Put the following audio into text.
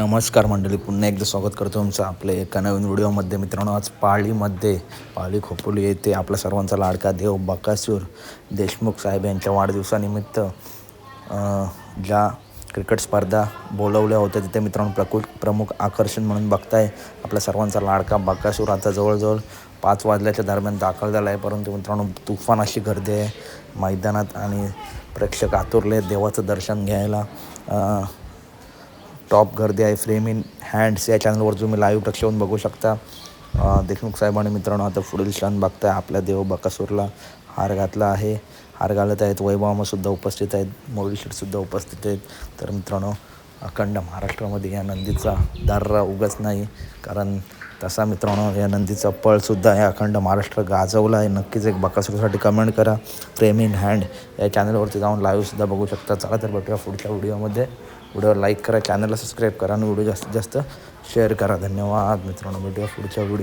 नमस्कार मंडळी, पुन्हा एकदा स्वागत करतो तुमचं आपल्या एका नवीन व्हिडिओमध्ये. मित्रांनो, आज पाली खोपोली येथे आपला सर्वांचा लाडका देव बकासूर देशमुख साहेब यांच्या वाढदिवसानिमित्त ज्या क्रिकेट स्पर्धा बोलवल्या होत्या तिथे मित्रांनो प्रमुख आकर्षण म्हणून बघताय आपला सर्वांचा लाडका बकासूर आता जवळजवळ 5 वाजल्याच्या दरम्यान दाखल झाला आहे. परंतु मित्रांनो, तुफान अशी गर्दी आहे मैदानात आणि प्रेक्षक आतुरले देवाचं दर्शन घ्यायला. टॉप गर्दी आहे. फ्रेम इन हँड्स या चॅनलवर तुम्ही लाईव्ह प्रक्षेपण बघू शकता. देशमुख साहेबांनी मित्रांनो आता पुढील क्षण बघताय आपल्या देव बकासूरला हार घातला आहे. हार घालत आहेत. वैभवमामासुद्धा उपस्थित आहेत. मोबाईल शेटसुद्धा उपस्थित आहेत. तर मित्रांनो, अखंड महाराष्ट्रामध्ये या नंदीचा दर्रा उगाच नाही, कारण तसा मित्रांनो या नंदीचा पळसुद्धा या अखंड महाराष्ट्र गाजवला आहे. नक्कीच एक बकासूरसाठी कमेंट करा. फ्रेम इन हँड या चॅनलवरती जाऊन लाईव्हसुद्धा बघू शकता. चला तर भेटूया पुढच्या व्हिडिओमध्ये. व्हिडिओवर लाईक करा, चॅनलला सबस्क्राईब करा आणि व्हिडिओ जास्तीत जास्त शेअर करा. धन्यवाद मित्रांनो, भेटूया पुढच्या व्हिडिओ.